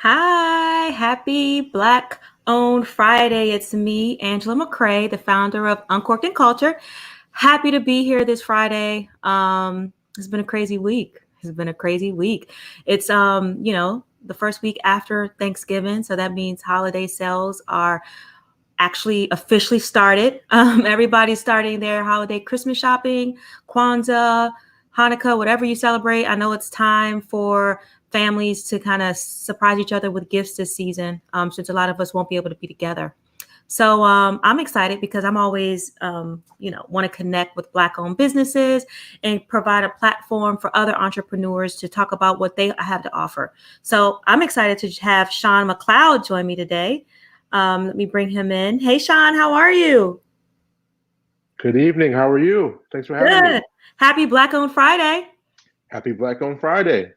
Hi, happy Black owned Friday. It's me, Angela McCrae, the founder of Uncorked and Culture. Happy to be here this Friday. It's been a crazy week. It's been a crazy week. It's the first week after Thanksgiving, so that means holiday sales are actually officially started. Everybody's starting their holiday Christmas shopping, Kwanzaa, Hanukkah, whatever you celebrate. I know it's time for families to kind of surprise each other with gifts this season, since a lot of us won't be able to be together. So I'm excited because I'm always, want to connect with Black-owned businesses and provide a platform for other entrepreneurs to talk about what they have to offer. So I'm excited to have Sean McLeod join me today. Let me bring him in. Hey, Sean, how are you? Good evening. How are you? Thanks for having me. Good. Happy Black Owned Friday. Happy Black on Friday.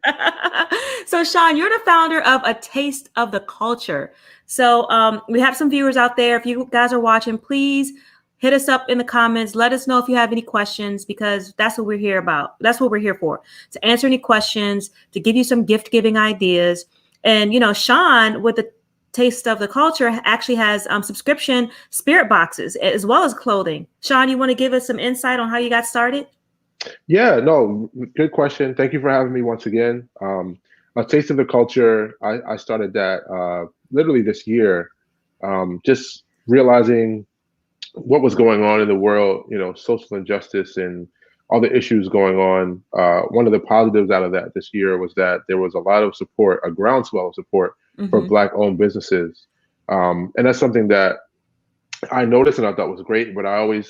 So, Sean, you're the founder of A Taste of the Culture. So, we have some viewers out there. If you guys are watching, please hit us up in the comments. Let us know if you have any questions, because that's what we're here about. That's what we're here for, to answer any questions, to give you some gift giving ideas. And, Sean, with the Taste of the Culture, actually has subscription spirit boxes as well as clothing. Sean, you want to give us some insight on how you got started? Yeah, no, good question. Thank you for having me once again. A Taste of the Culture, I started that literally this year, just realizing what was going on in the world, social injustice and all the issues going on. One of the positives out of that this year was that there was a lot of support, a groundswell of support for Mm-hmm. Black-owned businesses. And that's something that I noticed and I thought was great, but I'm in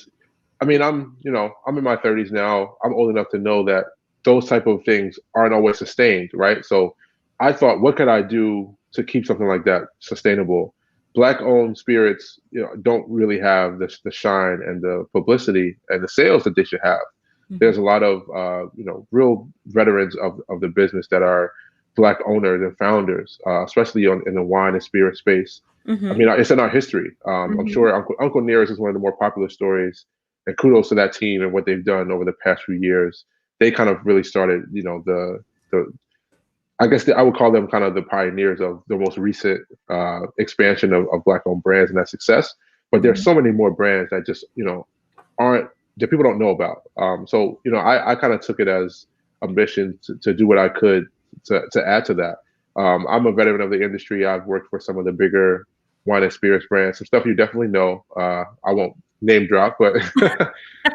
my 30s now. I'm old enough to know that those type of things aren't always sustained, right? So I thought, what could I do to keep something like that sustainable? Black-owned spirits, don't really have the shine and the publicity and the sales that they should have. Mm-hmm. There's a lot of real veterans of the business that are Black owners and founders, especially in the wine and spirit space. I Mm-hmm. mean, it's in our history. I'm Mm-hmm. sure Uncle Nearest is one of the more popular stories, and kudos to that team and what they've done over the past few years. They kind of really started, the I guess I would call them kind of the pioneers of the most recent expansion of Black-owned brands and that success. But there's Mm-hmm. so many more brands that just, aren't that people don't know about. I kind of took it as a mission to do what I could to add to that. I'm a veteran of the industry. I've worked for some of the bigger wine and spirits brands, some stuff you definitely know. I won't name drop, but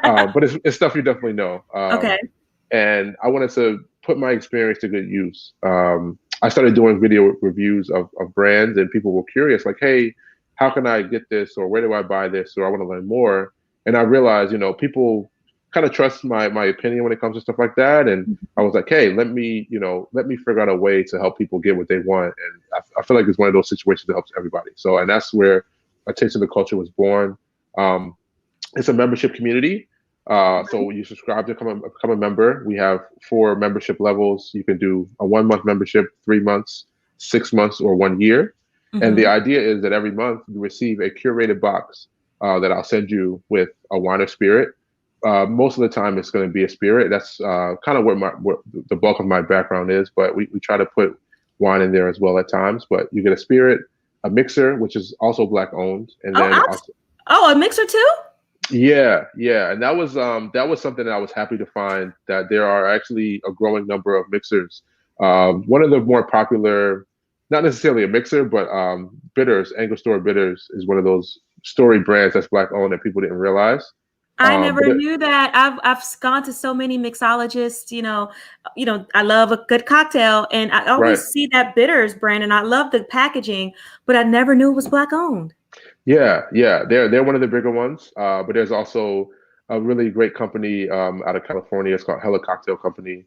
but it's stuff you definitely know. Okay. And I wanted to put my experience to good use. I started doing video reviews of brands, and people were curious, like, "Hey, how can I get this, or where do I buy this, or I want to learn more." And I realized, people kind of trust my opinion when it comes to stuff like that. And I was like, "Hey, let me figure out a way to help people get what they want." And I feel like it's one of those situations that helps everybody. So, and that's where A Taste of the Culture was born. Um, it's a membership community. So you subscribe to become a member. We have 4 membership levels. You can do a 1 month membership, 3 months, 6 months, or 1 year. And the Mm-hmm. idea is that every month you receive a curated box that I'll send you with a wine or spirit. Most of the time, it's going to be a spirit. That's kind of where the bulk of my background is. But we try to put wine in there as well at times. But you get a spirit, a mixer, which is also Black owned, and Oh, then also, oh, a mixer too? yeah, and that was something that I was happy to find that there are actually a growing number of mixers. One of the more popular, not necessarily a mixer, but bitters, Angostura Bitters is one of those story brands that's Black owned that people didn't realize. I But never knew that. I've gone to so many mixologists. I love a good cocktail, and I right, always see that bitters brand, and I love the packaging, but I never knew it was Black owned. yeah, they're one of the bigger ones. But there's also a really great company out of California. It's called Hella Cocktail Company.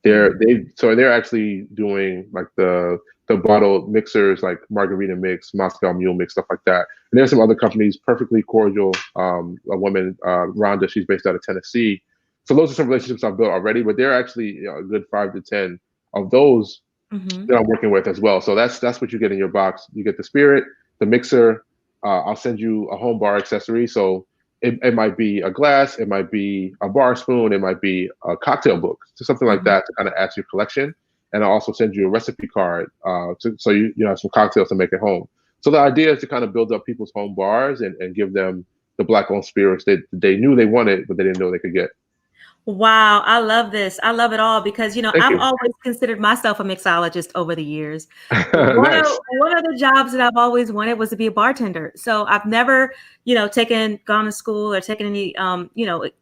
Mm-hmm. They're actually doing like the bottled mixers like Margarita Mix, Moscow Mule Mix, stuff like that. And there's some other companies, Perfectly Cordial, a woman, Rhonda, she's based out of Tennessee. So those are some relationships I've built already, but they're actually, a good 5 to 10 of those Mm-hmm. that I'm working with as well. So that's what you get in your box. You get the spirit, the mixer. I'll send you a home bar accessory. So it might be a glass, it might be a bar spoon, it might be a cocktail book, so something like Mm-hmm. that to kind of add to your collection. and I'll also send you a recipe card so you have some cocktails to make at home. So the idea is to kind of build up people's home bars and give them the Black-owned spirits that they knew they wanted, but they didn't know they could get. Wow, I love this. I love it all because, Thank I've you. always considered myself a mixologist over the years. Nice. One of the jobs that I've always wanted was to be a bartender. So I've never, gone to school or taken any,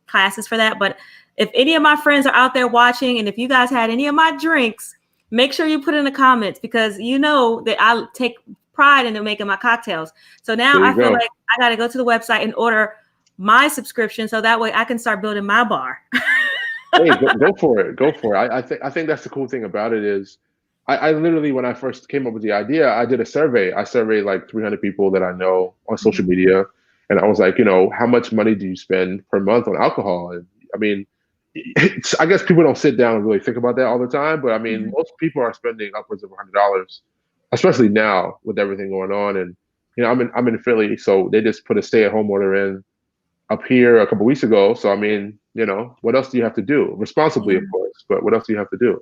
classes for that. But if any of my friends are out there watching, and if you guys had any of my drinks, make sure you put in the comments because you know that I take pride in making my cocktails. So now There I you feel go. like I got to go to the website and order my subscription so that way I can start building my bar. Hey, go for it. Go for it. I think that's the cool thing about it is I literally, when I first came up with the idea, I did a survey. I surveyed like 300 people that I know on social media. And I was like, how much money do you spend per month on alcohol? And I mean, I guess people don't sit down and really think about that all the time. But I mean, most people are spending upwards of $100, especially now with everything going on. And, I'm in Philly, so they just put a stay-at-home order in up here a couple weeks ago. So I mean, what else do you have to do? Responsibly, of course, but what else do you have to do?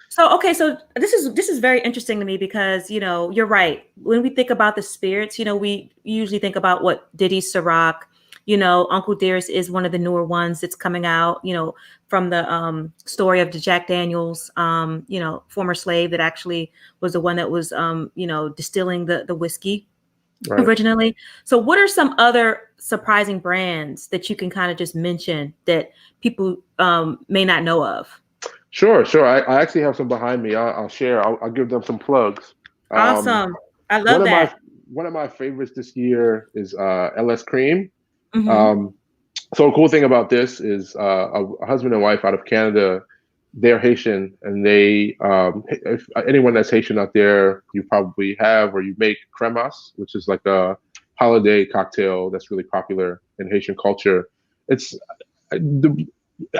So okay, so this is very interesting to me because you're right. When we think about the spirits, we usually think about what Diddy Ciroc, Uncle Dearest is one of the newer ones that's coming out, from the story of the Jack Daniels, former slave that actually was the one that was distilling the whiskey Right. originally. So what are some other surprising brands that you can kind of just mention that people may not know of? Sure. I actually have some behind me. I'll share. I'll give them some plugs. Um, Awesome. I one love of my that. one of my favorites this year is LS Cream. Mm-hmm. Um, so a cool thing about this is a husband and wife out of Canada. They're Haitian, and if anyone that's Haitian out there, you probably have or you make cremas, which is like a holiday cocktail that's really popular in Haitian culture. It's the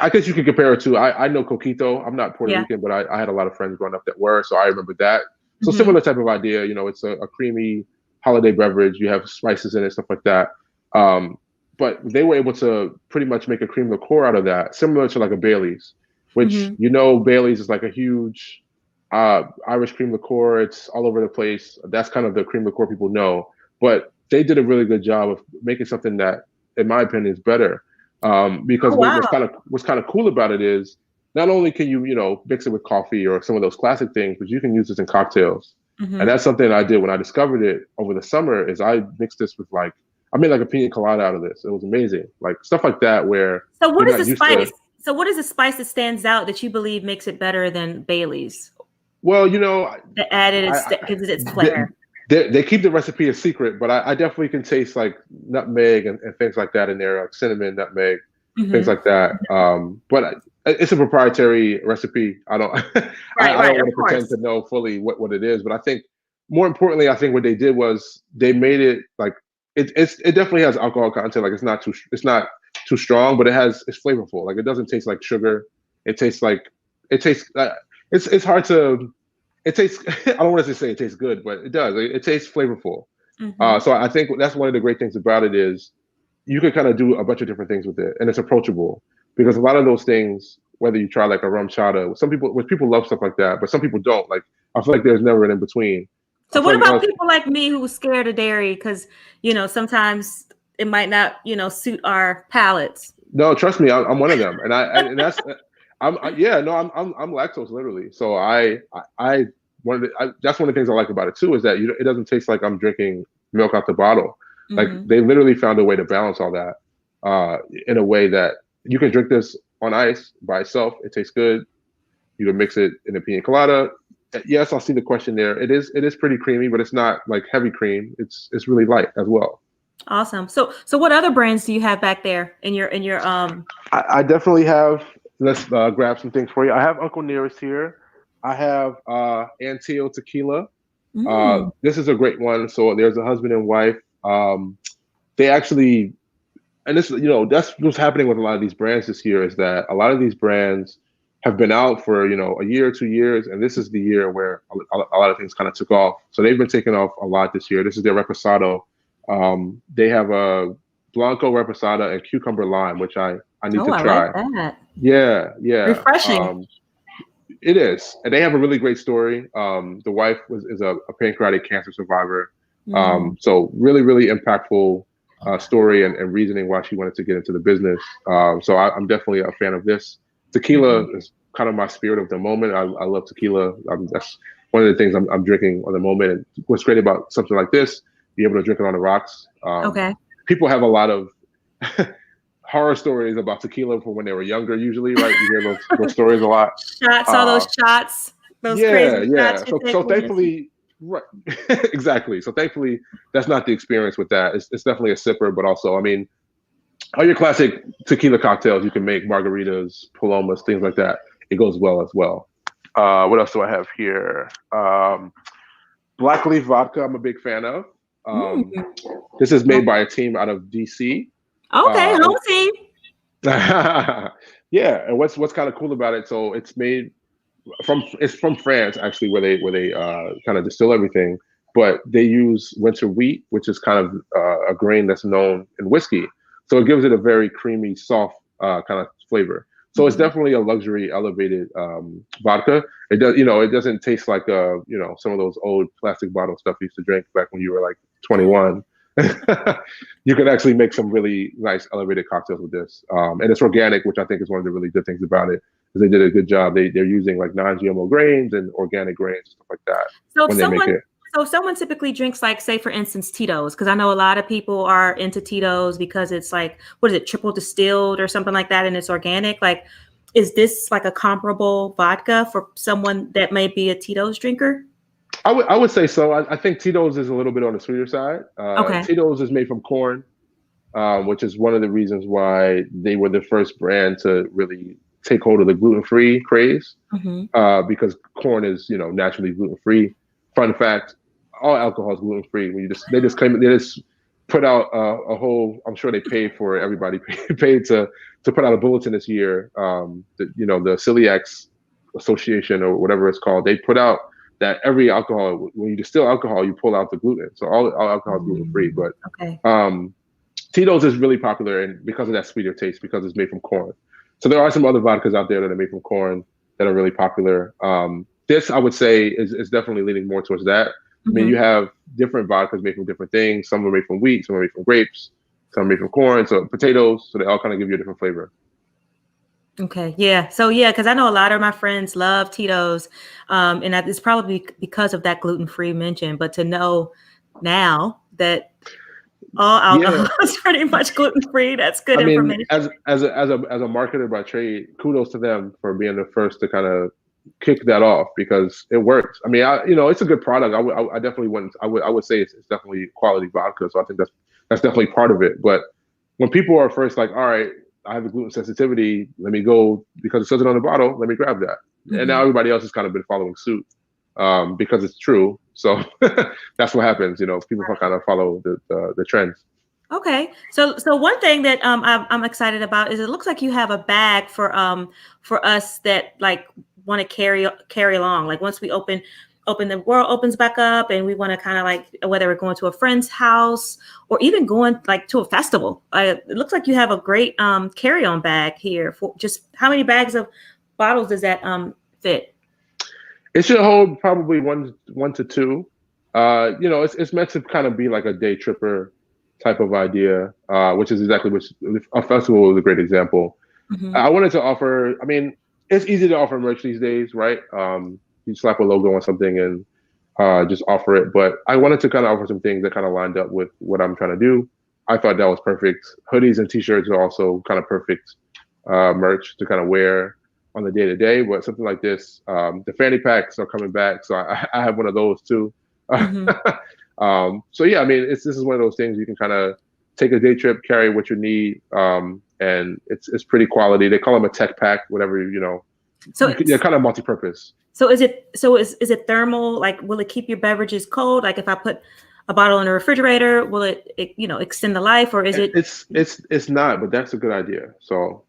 I guess you could compare it to I know coquito. I'm not Puerto Yeah. Rican, but I had a lot of friends growing up that were, so I remember that. So Mm-hmm. similar type of idea. It's a creamy holiday beverage. You have spices in it, stuff like that. Um, but they were able to pretty much make a cream liqueur out of that, similar to like a Bailey's, which Mm-hmm. Bailey's is like a huge Irish cream liqueur. It's all over the place. That's kind of the cream liqueur people know. But they did a really good job of making something that, in my opinion, is better. Because Oh wow. what's kind of cool about it is not only can you mix it with coffee or some of those classic things, but you can use this in cocktails. Mm-hmm. And that's something I did when I discovered it over the summer. Is I mixed this with I made like a pina colada out of this. It was amazing, like stuff like that where So what you're is not the used to. spice? So what is the spice that stands out that you believe makes it better than Bailey's? Well, That added gives it its flair. they keep the recipe a secret, but I definitely can taste like nutmeg and things like that in there, like cinnamon, nutmeg, things Mm-hmm. like that. But it's a proprietary recipe. I don't Right, I right, don't of want to pretend course. to know fully what it is. But I think more importantly, I think what they did was they made it like it definitely has alcohol content. Like it's not too strong, but it's flavorful. Like it doesn't taste like sugar. It tastes like it tastes. It's hard to it tastes. I don't want to say it tastes good, but it does. It tastes flavorful. Mm-hmm. So I think that's one of the great things about it is you can kind of do a bunch of different things with it, and it's approachable because a lot of those things, whether you try like a rum chata, which people love stuff like that, but some people don't. Like I feel like there's never an in between. I So feel what like about people like me who are scared of dairy because sometimes it might not suit our palates? no, trust me, I'm one of them, and that's yeah, no, I'm lactose literally. So I that's one of the things I like about it too is that it doesn't taste like I'm drinking milk out the bottle. Like Mm-hmm. they literally found a way to balance all that in a way that you can drink this on ice by itself. It tastes good. You can mix it in a pina colada. Yes, I'll see the question there. It is pretty creamy, but it's not like heavy cream. It's really light as well. Awesome. So what other brands do you have back there in your I definitely have. Let's grab some things for you. I have Uncle Nearest here. I have Antio Tequila. mm, This is a great one. So there's a husband and wife. They actually, and this, that's what's happening with a lot of these brands this year is that a lot of these brands have been out for a year or 2 years, and this is the year where a lot of things kind of took off. So they've been taking off a lot this year. This is their reposado. They have a Blanco reposada and cucumber lime, which I need oh, to I like try. that. Yeah, yeah. Refreshing. It is, and they have a really great story. The wife is a pancreatic cancer survivor, Mm, so really, really impactful story and reasoning why she wanted to get into the business. So I'm definitely a fan of this. Tequila mhm. is kind of my spirit of the moment. I love tequila. That's one of the things I'm drinking on the moment. And what's great about something like this, be able to drink it on the rocks. Okay. People have a lot of horror stories about tequila from when they were younger. Usually, right? You hear those stories a lot. Shots, all those Uh, shots, those yeah, crazy shots yeah. you take So when you're. thankfully, right, exactly. So thankfully, that's not the experience with that. It's definitely a sipper, but also, I mean, all your classic tequila cocktails, you can make margaritas, palomas, things like that. It goes well as well. What else do I have here? Black leaf vodka. I'm a big fan of. Um, Mm. this is made by a team out of DC. Okay, Uh, home team. yeah, and what's kind of cool about it? So it's from France actually, where they kind of distill everything, but they use winter wheat, which is kind of a grain that's known in whiskey. So it gives it a very creamy, soft kind of flavor. So it's Mhm. definitely a luxury, elevated vodka. It does, you know, it doesn't taste like you know, some of those old plastic bottle stuff you used to drink back when you were like 21. You can actually make some really nice elevated cocktails with this, and it's organic, which I think is one of the really good things about it. Because they did a good job. They're using like non-GMO grains and organic grains and stuff like that So if when they make someone it. so if someone typically drinks like say for instance Tito's, because I know a lot of people are into Tito's because it's like what is it, triple distilled or something like that and it's organic. Like is this like a comparable vodka for someone that may be a Tito's drinker? I would say so. I think Tito's is a little bit on the sweeter side. Okay. Tito's is made from corn, which is one of the reasons why they were the first brand to really take hold of the gluten-free craze. Hmm. Because corn is, you know, naturally gluten-free. Fun fact: all alcohol is gluten-free. When you just they just put out a whole. I'm sure they paid for it. Everybody paid to put out a bulletin this year. You know, the Celiacs Association or whatever it's called. They put out that every alcohol, when you distill alcohol, you pull out the gluten. So all alcohol is gluten-free. But Okay. um, Tito's is really popular and because of that sweeter taste, because it's made from corn. So there are some other vodkas out there that are made from corn that are really popular. This I would say is definitely leaning more towards that. I mean, Hmm. you have different vodkas made from different things. Some are made from wheat, some are made from grapes, some are made from corn, so potatoes. So they all kind of give you a different flavor. Okay. Yeah. So yeah, because I know a lot of my friends love Tito's, and that it's probably because of that gluten-free mention. But to know now that all Yeah, alcohol is pretty much gluten-free, that's good I mean, information. as a marketer by trade, kudos to them for being the first to kind of kick that off because it works. I mean, you know, it's a good product. I definitely wouldn't. I would say it's definitely quality vodka. So I think that's definitely part of it. But when people are first like, all right, I have a gluten sensitivity, let me go because it says it on the bottle. Let me grab that. And now Hmm. everybody else has kind of been following suit because it's true. So that's what happens. You know, people kind of follow the trends. Okay. So one thing that I'm excited about is it looks like you have a bag for us that like want to carry along. Like once we open the world opens back up and we want to kind of like whether we're going to a friend's house or even going like to a festival. It looks like you have a great carry-on bag here for just how many bags of bottles does that fit? It should hold probably one to two. You know, it's meant to kind of be like a day tripper type of idea, which is exactly what a festival is a great example. Hmm. I wanted to offer. I mean, it's easy to offer merch these days, right? You slap a logo on something and just offer it. But I wanted to kind of offer some things that kind of lined up with what I'm trying to do. I thought that was perfect. Hoodies and t-shirts are also kind of perfect merch to kind of wear on the day to day. But something like this, the fanny packs are coming back, so I have one of those too. Hmm. So yeah, I mean, this is one of those things you can kind of take a day trip, carry what you need, and it's pretty quality. They call them a tech pack, whatever you know. So They're kind of multi-purpose. is it thermal? Like, will it keep your beverages cold? Like, if I put a bottle in the refrigerator, will it extend the life, or is it? It's not, but that's a good idea. So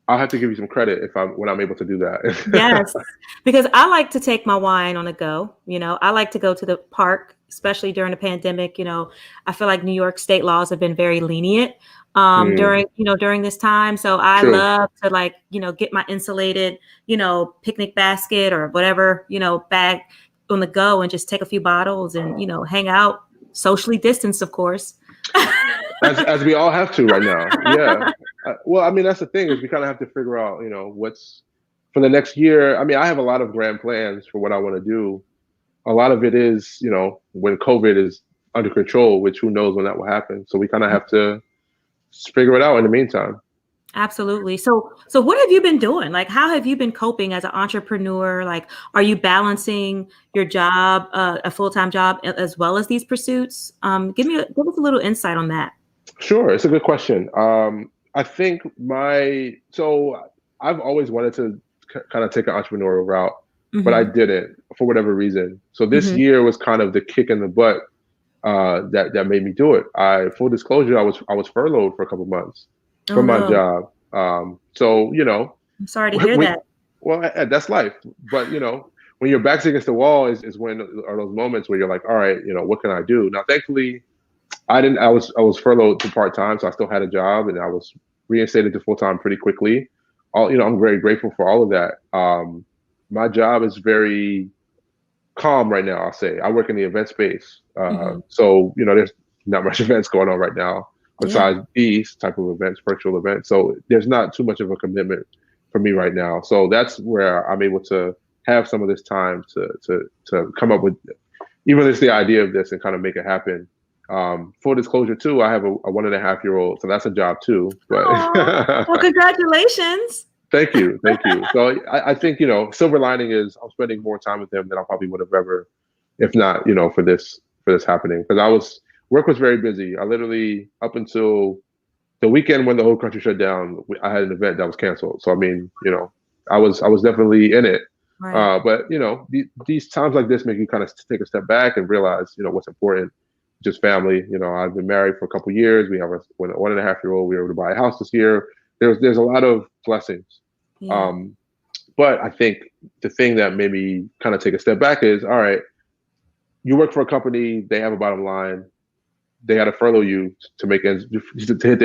I'll have to give you some credit when I'm able to do Yes, that. because I like to take my wine on the go. I like to go to the park, especially during the pandemic. I feel like New York state laws have been very lenient Mm, during this time. So I true. love to get my insulated, picnic basket or whatever, bag on the go and just take a few bottles and, hang out socially distanced, of course. As we all have to right now. Yeah. Well, I mean, that's the thing is we kind of have to figure out, what's for the next year. I mean, I have a lot of grand plans for what I want to do. A lot of it is, when COVID is under control, which who knows when that will happen. So we kind of have to figure it out in the meantime. Absolutely. So what have you been doing? Like, how have you been coping as an entrepreneur? Like, are you balancing your job, a full-time job, as well as these pursuits? Give us a little insight on that. Sure, it's a good question. I think so I've always wanted to kind of take an entrepreneurial route, but I Mm-hmm. didn't for whatever reason. So this Mm-hmm. year was kind of the kick in the butt that made me do it. Full disclosure, I was furloughed for a couple months Oh from my no, job. So I'm sorry to hear we, that. well, that's life. But when your back's against the wall is when are those moments where you're like, all right, what can I do? Now, thankfully, I didn't. I was furloughed to part time, so I still had a job, and I was reinstated to full time pretty quickly. I'm very grateful for all of that. My job is very calm right now. I'll say I work in the event space, Mm-hmm. so there's not much events going on right now Yeah. besides these type of events, virtual events. So there's not too much of a commitment for me right now. So that's where I'm able to have some of this time to come up with even just the idea of this and kind of make it happen. Full disclosure too, I have a 1.5-year-old, so that's a job too. But Oh, well, congratulations. thank you. So I think silver lining is I'm spending more time with him than I probably would have ever, if not for this happening. Because work was very busy. I literally up until the weekend when the whole country shut down, I had an event that was canceled. So I mean, I was definitely in it. Right. But these times like this make you kind of take a step back and realize what's important. Just family. I've been married for a couple of years. We have a 1.5-year-old. We were able to buy a house this year. There's a lot of blessings. Yeah. Um, but I think the thing that made me kind of take a step back is, all right, you work for a company, they have a bottom line, they got to furlough you to make ends to hit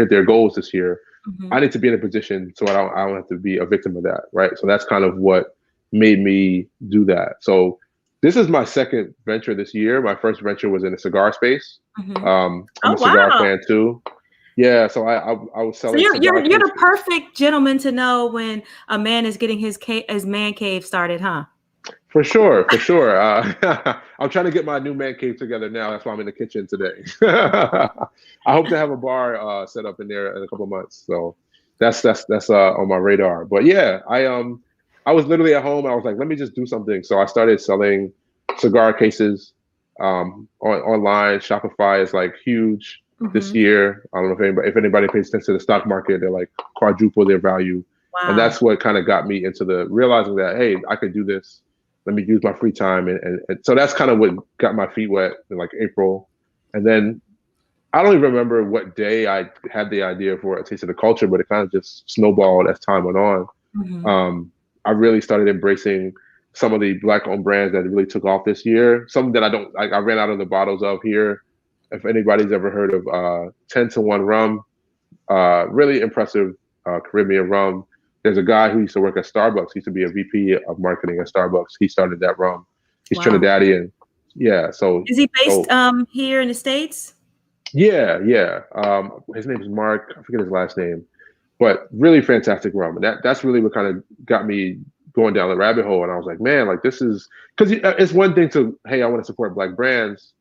their goals this year. Mm-hmm. I need to be in a position so I don't have to be a victim of that, right? So that's kind of what made me do that. So this is my second venture this year. My first venture was in the cigar space. Mm-hmm. I'm Oh a cigar wow. fan too. Yeah, so I was So selling you're cigar you're the cases. perfect gentleman to know when a man is getting his man cave started, huh? For sure, for sure. I'm trying to get my new man cave together now. That's why I'm in the kitchen today. I hope to have a bar set up in there in a couple of months. So that's on my radar. But yeah, I was literally at home and I was like, let me just do something. So I started selling cigar cases online. Shopify is like huge this Mm-hmm. year. I don't know if anybody pays attention to the stock market, they're like quadruple their value. And Wow. that's what kind of got me into the realizing that, hey, I could do this. Let me use my free time. And so that's kind of what got my feet wet in like April. And then I don't even remember what day I had the idea for a taste of the culture, but it kind of just snowballed as time went on. Mm-hmm. I really started embracing some of the black owned brands that really took off this year. Some that I ran out of the bottles of here. If anybody's ever heard of 10 to 1 rum, really impressive Caribbean rum. There's a guy who used to work at Starbucks. He used to be a VP of marketing at Starbucks. He started that rum. He's Wow. Trinidadian. Yeah. So Is he based so here in the States? yeah, yeah. His name is Mark. I forget his last name, but really fantastic rum. And that's really what kind of got me going down the rabbit hole. And I was like, man, like this is because it's one thing to, hey, I want to support black brands,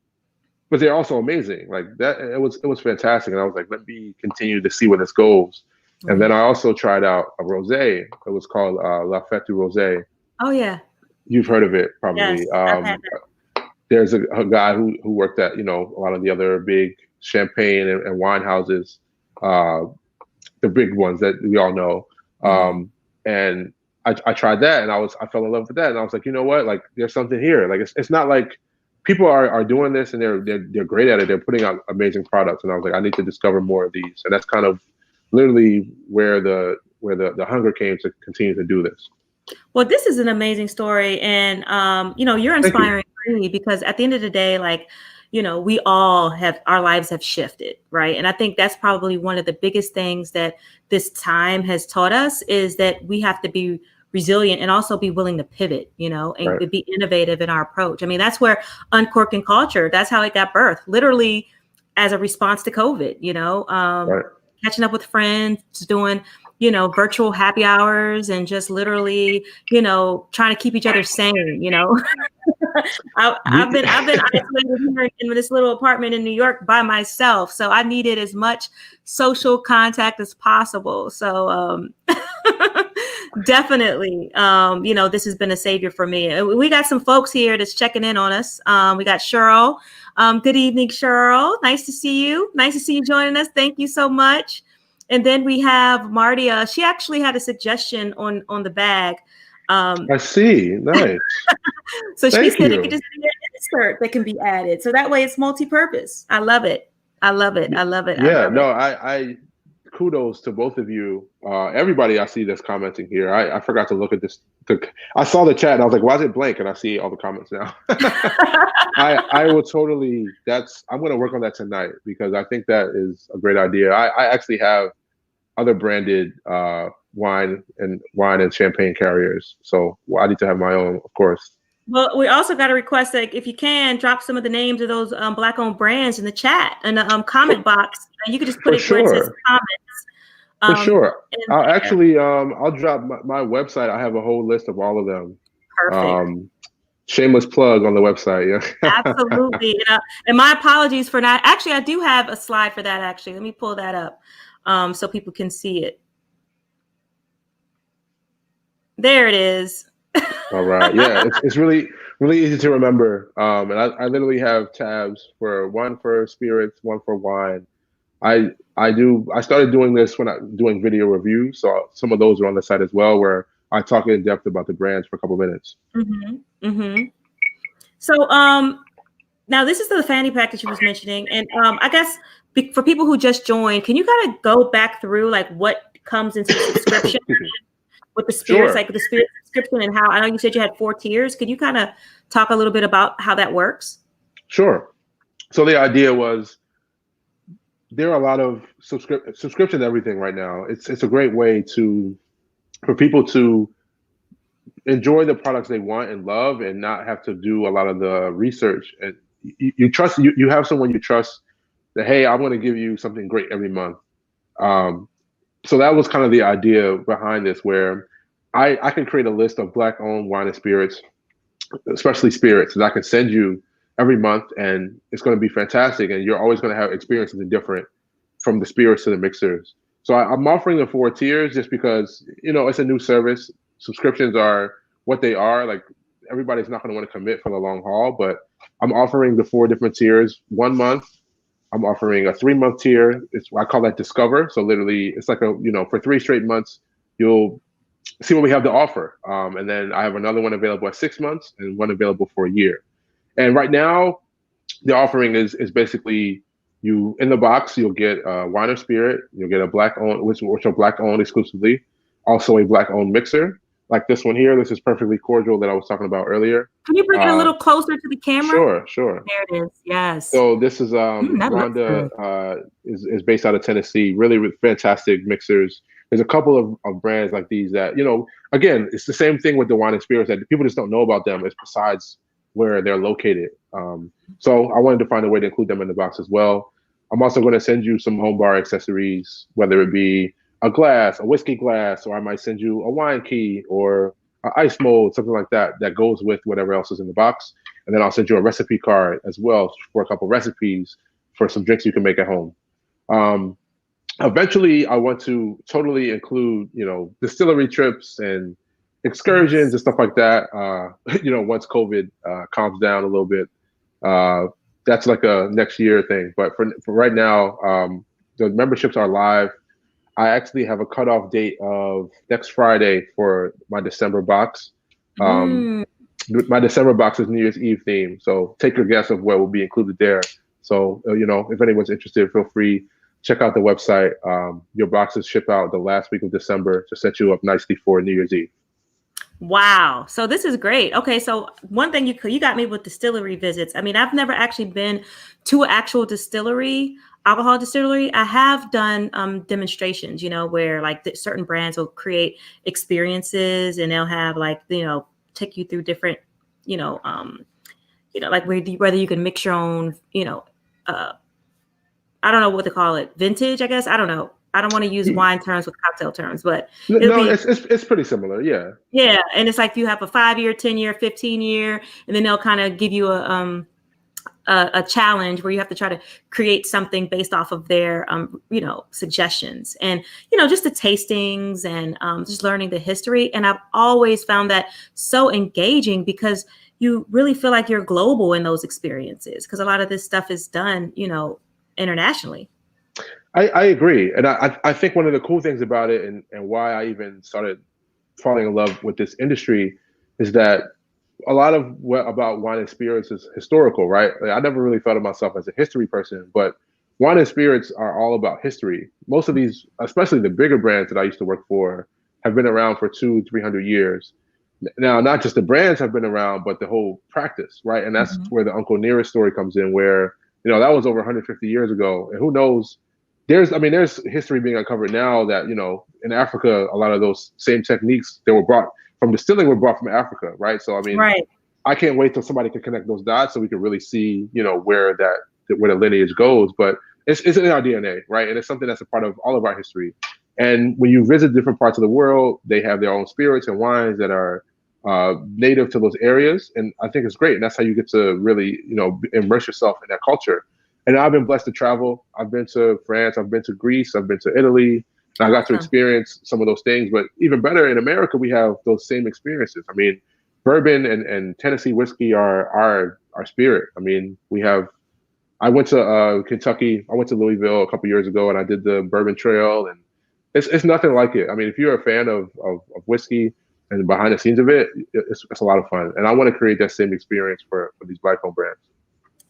but they're also amazing. Like that, it was fantastic. And I was like, let me continue to see where this goes. And then Right. I also tried out a rosé. It was called La Fête du Rosé. Oh yeah. You've heard of it Yes, probably. I've had that. There's a guy who worked at a lot of the other big champagne and wine houses, uh, the big ones that we all know. Mm-hmm. And I tried that, and I fell in love with that, and I was like, you know what, like there's something here. Like it's not like people are doing this and they're great at it. They're putting out amazing products, and I was like, I need to discover more of these, and that's kind of literally where where the hunger came to continue to do this. Well, this is an amazing story, and you're Thank you. inspiring me because at the end of the day, like, we all have our lives have shifted, right? And I think that's probably one of the biggest things that this time has taught us is that we have to be resilient and also be willing to pivot, and Right. be innovative in our approach. I mean, that's where Uncorked and Culture, that's how it got birthed, literally as a response to COVID, Right. catching up with friends, doing virtual happy hours and just literally, trying to keep each other sane, I've been isolated here in this little apartment in New York by myself. So I needed as much social contact as possible. So definitely, this has been a savior for me. We got some folks here that's checking in on us. We got Cheryl. Good evening, Cheryl. Nice to see you. Nice to see you joining us. Thank you so much. And then we have Marty. She actually had a suggestion on the bag. I see. Nice. So she Thank said it you. could just be an insert that can be added. So that way it's multi-purpose. I love it. I love it. I love it. I Yeah, love no, it. I kudos to both of you. Everybody I see that's commenting here. I forgot to look at this. I saw the chat and I was like, why is it blank? And I see all the comments now. I will totally. I'm going to work on that tonight because I think that is a great idea. I actually have other branded wine and champagne carriers, so I need to have my own, of course. Well, we also got a request that if you can drop some of the names of those Black-owned brands in the chat in the comment box. You could just put For it where it says sure. For comments. sure. I'll There. actually I'll drop my website. I have a whole list of all of them. Perfect. Shameless plug on the website. Yeah. Absolutely. And my apologies for not. Actually, I do have a slide for that. Actually, let me pull that up so people can see it. There it is. All right. Yeah, it's really easy to remember. And I literally have tabs for one for spirits, one for wine. I started doing this when I'm doing video reviews, so some of those are on the site as well, where I talk in depth about the brands for a couple minutes. Mm-hmm. Mm-hmm. So now this is the fanny pack that you was mentioning, and I guess for people who just joined, can you kind of go back through like what comes into the subscription with the spirits, Sure. like the spirit subscription, and how I know you said you had 4 tiers. Could you kind of talk a little bit about how that works? Sure. So the idea was there are a lot of subscription to everything right now. It's a great way for people to enjoy the products they want and love and not have to do a lot of the research. And you trust you have someone you trust that, hey, I'm going to give you something great every month. So that was kind of the idea behind this, where I can create a list of Black owned wine and spirits, especially spirits, and I can send you every month, and it's going to be fantastic. And you're always going to have experiences different from the spirits to the mixers. So I'm offering the 4 tiers just because, it's a new service. Subscriptions are what they are. Like, everybody's not going to want to commit for the long haul, but I'm offering the 4 different tiers. 1 month, I'm offering a 3-month tier. I call that Discover. So literally, it's like for 3 straight months, you'll see what we have to offer. And then I have another one available at 6 months and one available for a year. And right now, the offering is basically, you in the box, you'll get wine or spirit, you'll get a Black owned, which are Black owned exclusively, also a Black owned mixer, like this one here. This is Perfectly Cordial that I was talking about earlier. Can you bring it a little closer to the camera? Sure. There it is. Yes. So this is that looks Rhonda good. is based out of Tennessee. Really fantastic mixers. There's a couple of brands like these that, again, it's the same thing with the wine and spirits, that people just don't know about them, besides where they're located. So I wanted to find a way to include them in the box as well. I'm also going to send you some home bar accessories, whether it be a glass, a whiskey glass, or I might send you a wine key or an ice mold, something like that, that goes with whatever else is in the box. And then I'll send you a recipe card as well for a couple recipes for some drinks you can make at home. Eventually, I want to totally include, distillery trips and excursions and stuff like that. Once COVID calms down a little bit, that's like a next year thing. But for right now, the memberships are live. I actually have a cutoff date of next Friday for my December box. My December box is New Year's Eve theme, so take your guess of what will be included there. So if anyone's interested, feel free check out the website. Your boxes ship out the last week of December to set you up nicely for New Year's Eve. Wow. So this is great. Okay. So one thing you got me with distillery visits. I mean, I've never actually been to an actual distillery, alcohol distillery. I have done demonstrations, where like certain brands will create experiences and they'll have like, take you through different, like whether you can mix your own, I don't know what to call it. Vintage, I guess. I don't know. I don't want to use wine terms with cocktail terms, but it'll No, be it's pretty similar. Yeah. yeah, and it's like you have a 5-year, 10-year, 15-year, and then they'll kind of give you a challenge where you have to try to create something based off of their suggestions and just the tastings and just learning the history. And I've always found that so engaging because you really feel like you're global in those experiences because a lot of this stuff is done internationally. I agree. And I think one of the cool things about it and why I even started falling in love with this industry is that a lot of what about wine and spirits is historical, right? Like, I never really thought of myself as a history person, but wine and spirits are all about history. Most of these, especially the bigger brands that I used to work for, have been around for 200-300 years. Now, not just the brands have been around, but the whole practice, right? And that's where the Uncle Nearest story comes in, where that was over 150 years ago, and who knows? There's history being uncovered now that in Africa, a lot of those same techniques that were brought from distilling were brought from Africa, right? So I mean, Right. I can't wait till somebody can connect those dots so we can really see where the lineage goes. But it's in our DNA, right? And it's something that's a part of all of our history. And when you visit different parts of the world, they have their own spirits and wines that are native to those areas, and I think it's great. And that's how you get to really immerse yourself in that culture. And I've been blessed to travel. I've been to France, I've been to Greece, I've been to Italy, and I got to experience some of those things. But even better, in America, we have those same experiences. I mean, bourbon and Tennessee whiskey are our spirit. I mean, I went to Kentucky. I went to Louisville a couple years ago, and I did the Bourbon Trail, and it's nothing like it. I mean, if you're a fan of whiskey and behind the scenes of it, it's a lot of fun. And I want to create that same experience for these Black-owned brands.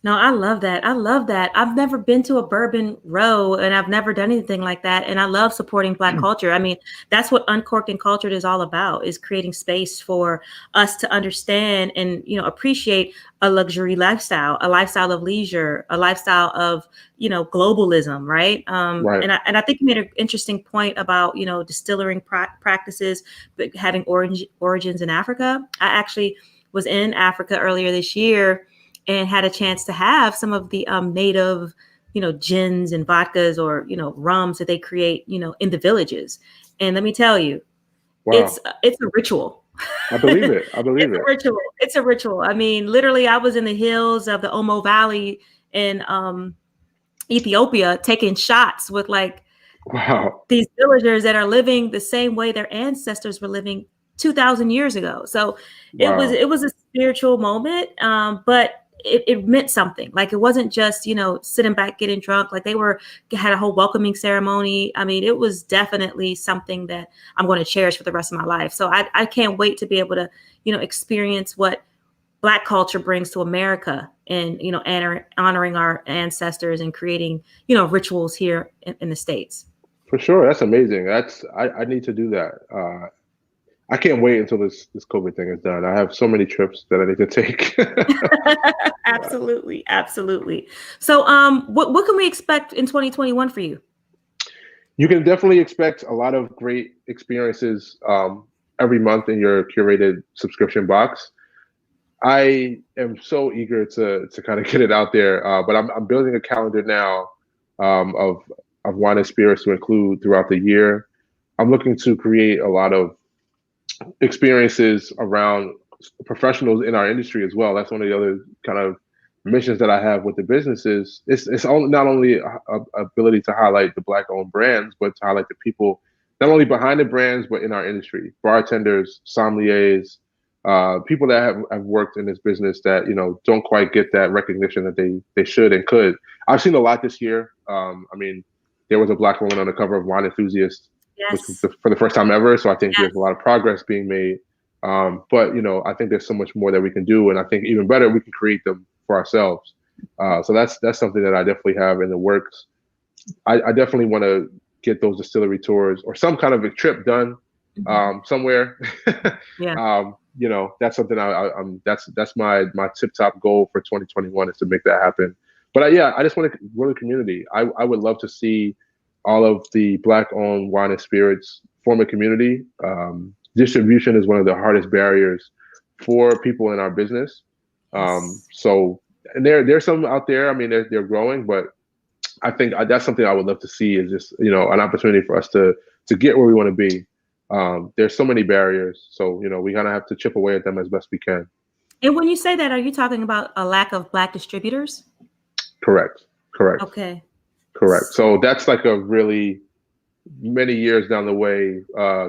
No, I love that. I love that. I've never been to a bourbon row and I've never done anything like that. And I love supporting Black culture. I mean, that's what Uncorked and Cultured is all about, is creating space for us to understand and, appreciate a luxury lifestyle, a lifestyle of leisure, a lifestyle of, globalism, right? Right. And I think you made an interesting point about, distilling practices, but having origins in Africa. I actually was in Africa earlier this year and had a chance to have some of the native, gins and vodkas or, rums that they create, in the villages. And let me tell you, wow. it's a ritual. I believe it. I believe it's a ritual. It's a ritual. I mean, literally, I was in the hills of the Omo Valley in Ethiopia taking shots with these villagers that are living the same way their ancestors were living 2,000 years ago. So it was a spiritual moment, but it meant something. Like, it wasn't just, sitting back, getting drunk. Like, had a whole welcoming ceremony. I mean, it was definitely something that I'm going to cherish for the rest of my life. So I can't wait to be able to, experience what Black culture brings to America and, honoring our ancestors and creating, rituals here in the States. For sure. That's amazing. I need to do that. I can't wait until this COVID thing is done. I have so many trips that I need to take. Absolutely. Absolutely. So what can we expect in 2021 for you? You can definitely expect a lot of great experiences every month in your curated subscription box. I am so eager to kind of get it out there, but I'm building a calendar now of wine and spirits to include throughout the year. I'm looking to create a lot of experiences around professionals in our industry as well. That's one of the other kind of missions that I have with the businesses. It's not only a ability to highlight the Black-owned brands, but to highlight the people not only behind the brands, but in our industry: bartenders, sommeliers, people that have worked in this business that don't quite get that recognition that they should and could. I've seen a lot this year. I mean, there was a Black woman on the cover of Wine Enthusiast, yes, which was for the first time ever. So I think there's a lot of progress being made. But I think there's so much more that we can do, and I think even better, we can create them for ourselves. So that's something that I definitely have in the works. I definitely want to get those distillery tours or some kind of a trip done somewhere. Yeah. That's something I'm that's my tip top goal for 2021 is to make that happen. But yeah, I just want to grow the community. I would love to see all of the Black owned wine and spirits form a community. Distribution is one of the hardest barriers for people in our business. Yes. So, and there's some out there. I mean, they're growing, but I think that's something I would love to see is just an opportunity for us to get where we want to be. There's so many barriers, so we kind of have to chip away at them as best we can. And when you say that, are you talking about a lack of Black distributors? Correct. Okay. Correct. So that's like a really many years down the way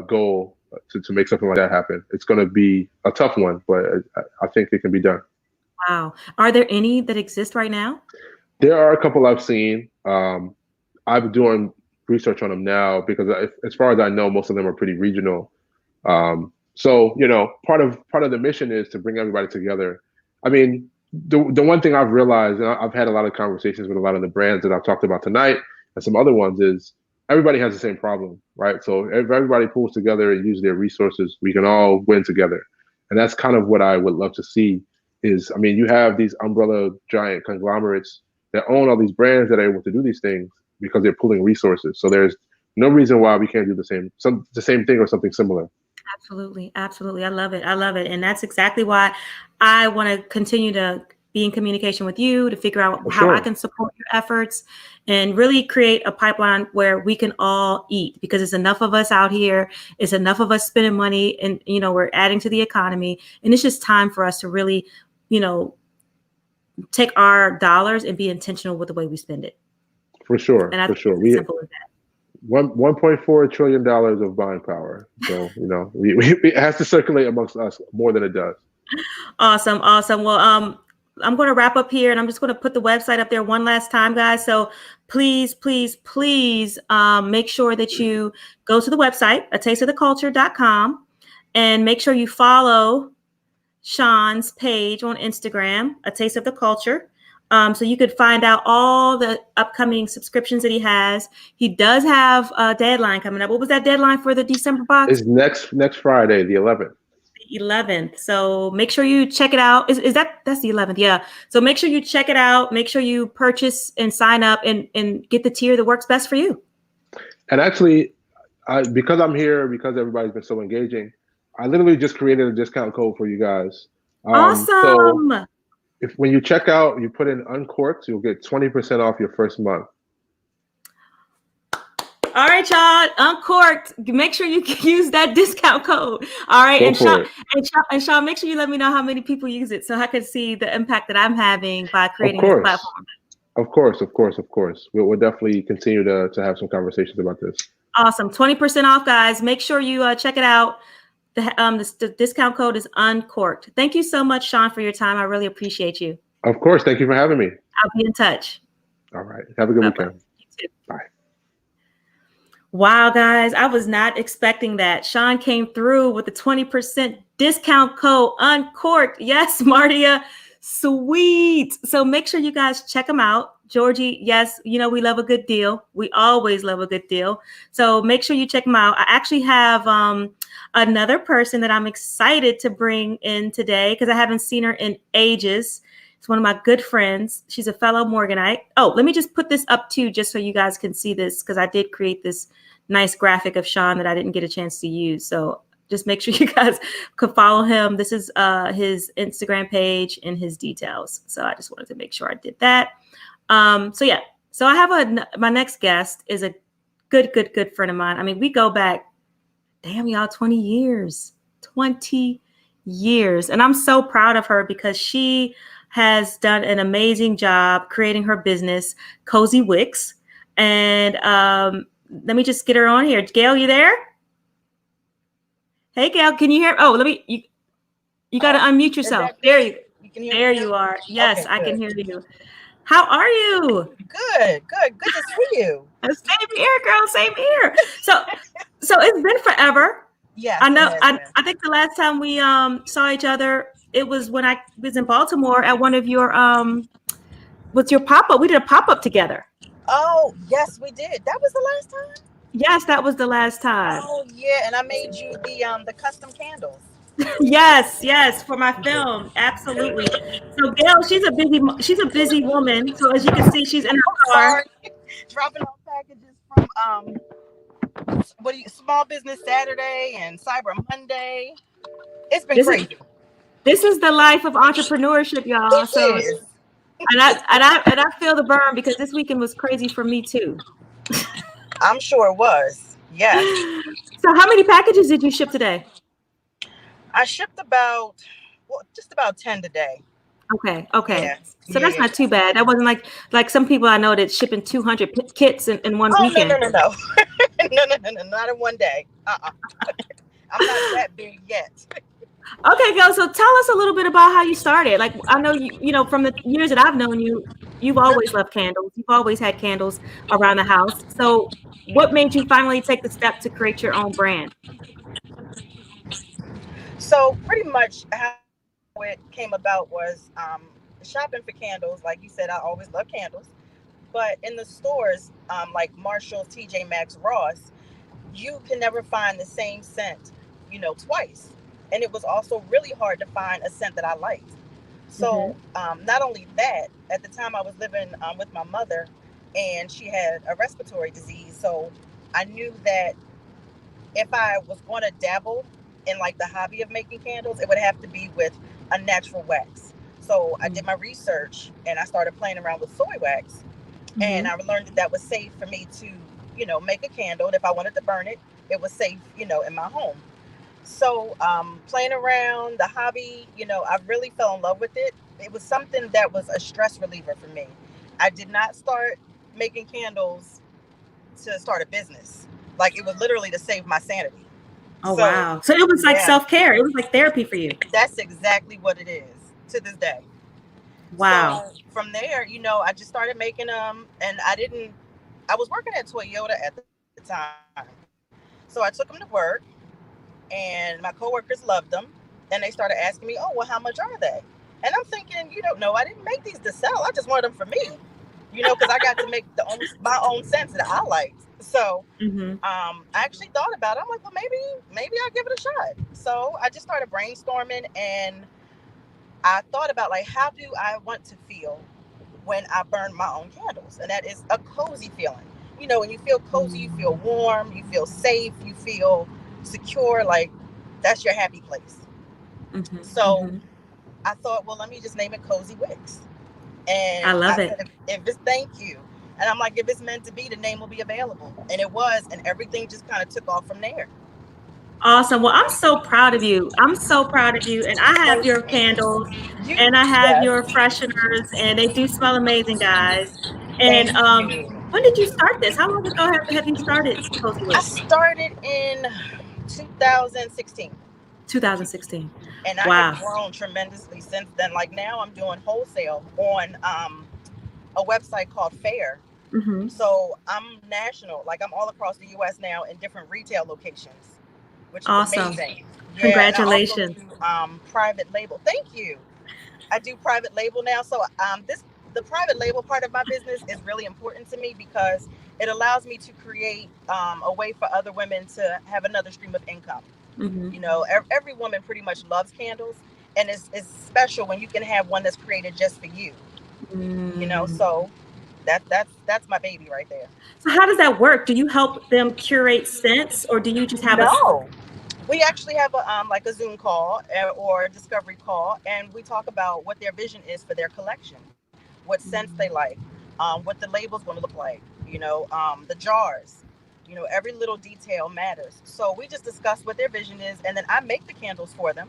goal to make something like that happen. It's going to be a tough one, but I think it can be done. Wow. Are there any that exist right now? There are a couple I've seen. I'm doing research on them now because as far as I know, most of them are pretty regional. So part of the mission is to bring everybody together. I mean, the one thing I've realized, and I've had a lot of conversations with a lot of the brands that I've talked about tonight and some other ones, is everybody has the same problem, right? So if everybody pulls together and uses their resources, we can all win together. And that's kind of what I would love to see is, I mean, you have these umbrella giant conglomerates that own all these brands that are able to do these things because they're pulling resources. So there's no reason why we can't do the same thing or something similar. Absolutely. Absolutely. I love it. I love it. And that's exactly why I want to continue to be in communication with you to figure out how I can support your efforts and really create a pipeline where we can all eat, because it's enough of us out here. It's enough of us spending money and, we're adding to the economy. And it's just time for us to really, take our dollars and be intentional with the way we spend it. For sure. And I think it's as simple as that. $1.4 trillion of buying power. So, it has to circulate amongst us more than it does. Awesome. Well, I'm going to wrap up here and I'm just going to put the website up there one last time, guys. So please, make sure that you go to the website, atasteoftheculture.com, and make sure you follow Sean's page on Instagram, A Taste of the Culture. So you could find out all the upcoming subscriptions that he has. He does have a deadline coming up. What was that deadline for the December box? It's next Friday, the 11th. The 11th. So make sure you check it out. That's the 11th? Yeah. So make sure you check it out. Make sure you purchase and sign up and get the tier that works best for you. And actually, because I'm here, because everybody's been so engaging, I literally just created a discount code for you guys. Awesome. So when you check out, you put in Uncorked, you'll get 20% off your first month. All right, y'all. Uncorked. Make sure you use that discount code. All right, and Sean, make sure you let me know how many people use it so I can see the impact that I'm having by creating this platform. Of course. We'll definitely continue to have some conversations about this. Awesome. 20% off, guys. Make sure you check it out. The discount code is Uncorked. Thank you so much, Sean, for your time. I really appreciate you. Of course. Thank you for having me. I'll be in touch. All right. Have a good weekend. You too. Bye. Wow, guys. I was not expecting that. Sean came through with the 20% discount code Uncorked. Yes, Martia. Sweet. So make sure you guys check them out. Georgie, yes, we love a good deal. We always love a good deal. So make sure you check them out. I actually have another person that I'm excited to bring in today because I haven't seen her in ages. It's one of my good friends. She's a fellow Morganite. Oh, let me just put this up too, just so you guys can see this, because I did create this nice graphic of Sean that I didn't get a chance to use. So just make sure you guys could follow him. This is his Instagram page and his details. So I just wanted to make sure I did that. So I have my next guest is a good friend of mine. I mean, we go back, damn y'all, 20 years. And I'm so proud of her because she has done an amazing job creating her business, Cozy Wicks. And let me just get her on here. Gail, you there? Hey, Gail, can you hear? Oh, you got to unmute yourself. There you are. Yes, okay, I can hear you. How are you? Good to see you. Same here, girl. Same here. So it's been forever. Yeah, I know. I think the last time we saw each other, it was when I was in Baltimore at one of your what's your pop-up? We did a pop-up together. Oh, yes, we did. That was the last time. Yes, that was the last time. Oh yeah, and I made you the custom candles. Yes, yes, for my film, absolutely. So Gail, she's a busy woman. So as you can see, she's in her I'm car. sorry, dropping off packages from what do you Small Business Saturday and Cyber Monday. It's been This is crazy. this is the life of entrepreneurship, y'all. It So is. and I feel the burn because this weekend was crazy for me too. I'm sure it was. Yes, So how many packages did you ship today? I shipped about just about 10 today. Okay, okay. Yeah, So yeah, that's yeah. not too bad. That wasn't like some people I know that shipping 200 kits in one Oh no, no, weekend. no, no, no, no, no, no, not in one day. I'm not that big yet. Okay, Gail. So tell us a little bit about how you started. Like I know you know from the years that I've known you, you've always loved candles. You've always had candles around the house. So what made you finally take the step to create your own brand? So pretty much how it came about was shopping for candles. Like you said, I always love candles, but in the stores, like Marshall's, TJ Maxx, Ross, you can never find the same scent, twice. And it was also really hard to find a scent that I liked. Hmm. So not only that, at the time I was living with my mother, and she had a respiratory disease. So I knew that if I was going to dabble in like the hobby of making candles, it would have to be with a natural wax. So I did my research and I started playing around with soy wax, and Hmm. I learned that that was safe for me to, make a candle. And if I wanted to burn it, it was safe, in my home. So playing around the hobby, I really fell in love with it. It was something that was a stress reliever for me. I did not start making candles to start a business. Like, it was literally to save my sanity. Oh So wow. So it was like yeah, self-care. It was like therapy for you. that's exactly what it is to this day. Wow. So from there, I just started making them, and I was working at Toyota at the time. So I took them to work, and my coworkers loved them. And they started asking me, "Oh, well, how much are they?" And I'm thinking, no, I didn't make these to sell. I just wanted them for me, because I got to make my own scents that I liked. So Hmm. I actually thought about it. I'm like, well, maybe I'll give it a shot. So I just started brainstorming, and I thought about, like, how do I want to feel when I burn my own candles? And that is a cozy feeling. When you feel cozy, you feel warm, you feel safe, you feel secure. Like, that's your happy place. Hmm. So Hmm. I thought, well, let me just name it Cozy Wicks. I And love I it. said, if it's thank you. And I'm like, if it's meant to be, the name will be available. And it was, and everything just kind of took off from there. Awesome. Well, I'm so proud of you. I'm so proud of you. And I have Thank your you. candles You, and I have yes, your fresheners and they do smell amazing, guys. And thank you. when did you start this? How long ago have you started Cozy I Wicks? started in 2016, 2016. and I have Wow. grown tremendously since then. Like, now I'm doing wholesale on a website called Fair. Hmm. So I'm national, like, I'm all across the U.S. now in different retail locations, which is Awesome. amazing. Yeah, and I also Congratulations. do private label. Thank you. I do private label now. So the private label part of my business is really important to me because it allows me to create a way for other women to have another stream of income. Hmm. Every woman pretty much loves candles, and it's special when you can have one that's created just for you. Mm. So that's my baby right there. So how does that work? Do you help them curate scents or do you just have a No, we actually have a Zoom call or a discovery call, and we talk about what their vision is for their collection, what scents they like, what the label's going to look like, the jars, every little detail matters. So we just discuss what their vision is, and then I make the candles for them.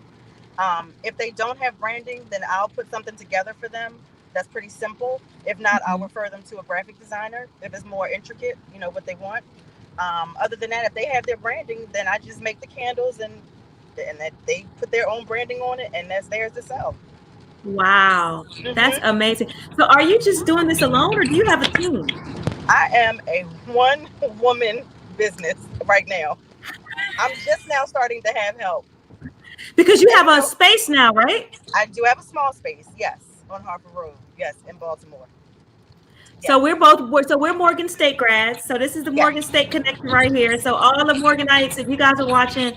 If they don't have branding, then I'll put something together for them that's pretty simple. If not, I'll Mhm. refer them to a graphic designer if it's more intricate, what they want. Other than that, if they have their branding, then I just make the candles, and that they put their own branding on it, and that's theirs to sell. Wow. That's Hmm. amazing. So are you just doing this alone or do you have a team? I am a one woman business right now. I'm just now starting to have help. Because you And have a space now, right? I do have a small space, yes, on Harper Road, yes, in Baltimore. So Yes. we're Morgan State grads. So this is the Yes. Morgan State connection right here. So all the Morganites, if you guys are watching,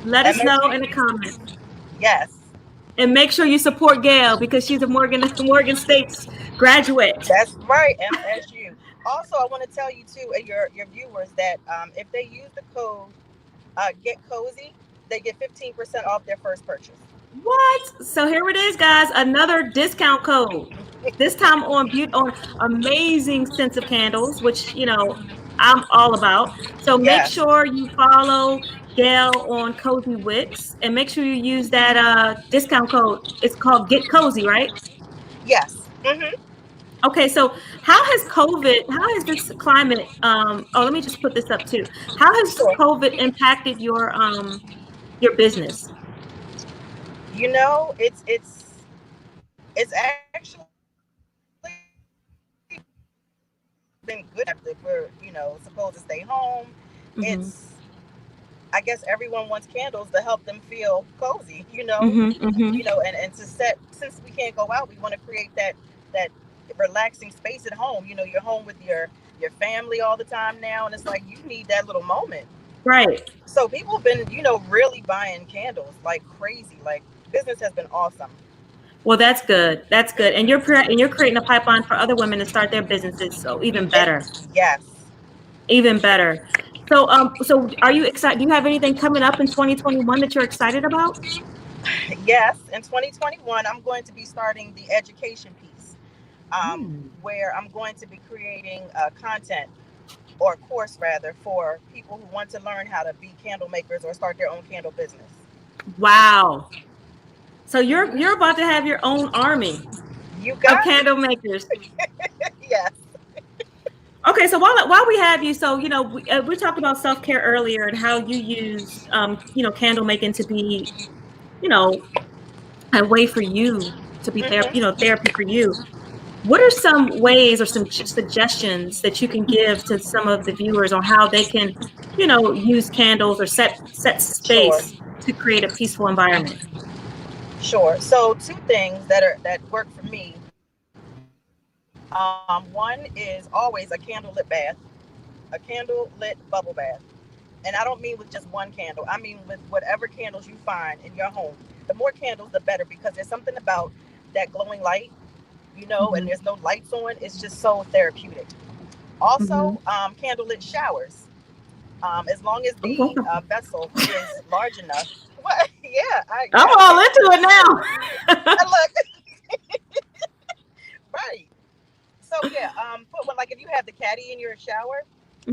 let us know in the MSU. comments. Yes. And make sure you support Gail because she's a Morgan State's graduate. That's right, MSU. Also, I want to tell you too, and your viewers, that if they use the code Get Cozy, they get 15% off their first purchase. What? So here it is, guys. Another discount code. This time on amazing scents of candles, which I'm all about. So make Yes. sure you follow Gail on Cozy Wicks and make sure you use that discount code. It's called Get Cozy, right? Yes. Mm-hmm. Okay, so how has this climate, let me just put this up too. How has Sure. COVID impacted your business? It's actually been good after we're supposed to stay home. Mm-hmm. It's I guess everyone wants candles to help them feel cozy, Mm-hmm. Mm-hmm. and to set, since we can't go out, we want to create that relaxing space at home. You're home with your family all the time now, and it's like you need that little moment. Right. So people have been, really buying candles like crazy. Like business has been awesome. Well, that's good. That's good. And you're creating a pipeline for other women to start their businesses. So even And better. yes, Even better. So are you excited? Do you have anything coming up in 2021 that you're excited about? yes. In 2021, I'm going to be starting the education piece, Hmm. where I'm going to be creating content, or a course rather, for people who want to learn how to be candle makers or start their own candle business. Wow. So you're about to have your own army You of got it. candle makers. Yes. Okay, so while we have you, so we talked about self-care earlier and how you use candle making to be you know a way for you to be Hmm. therapy for you. What are some ways or some suggestions that you can give to some of the viewers on how they can, use candles or set Sure. space to create a peaceful environment? Sure. So two things that work for me. One is always a candlelit bath, a candlelit bubble bath. And I don't mean with just one candle. I mean with whatever candles you find in your home. The more candles, the better, because there's something about that glowing light, and Hmm. there's no lights on. It's just so therapeutic. Hmm. Also, candlelit showers. As long as Oh, the wow. vessel is large enough. What? Yeah, I'm all into it now. And look, right. So yeah, put one, like if you have the caddy in your shower,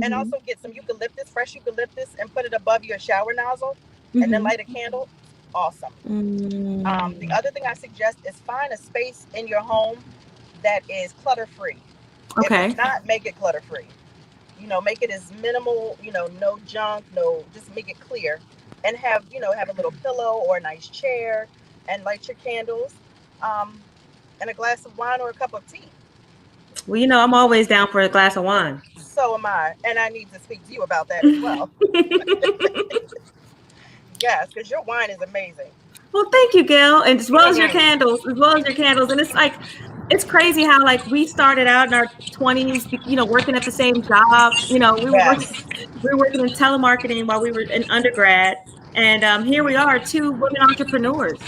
and Hmm. also get some eucalyptus, fresh eucalyptus, and put it above your shower nozzle, and then Hmm. light a candle. Awesome. The Mm. other thing I suggest is find a space in your home that is clutter free. If it's Okay. not, make it clutter free. Make it as minimal. No junk, no, just make it clear, and have a little pillow or a nice chair, and light your candles, um, and a glass of wine or a cup of tea. Well, I'm always down for a glass of wine. So am I, and I need to speak to you about that as well. Yes, because your wine is amazing. Well, thank you, Gail, and Hmm. as well as your candles. And it's like, it's crazy how like we started out in our 20s, working at the same job. Yes, We were working in telemarketing while we were in undergrad, and here we are, two women entrepreneurs,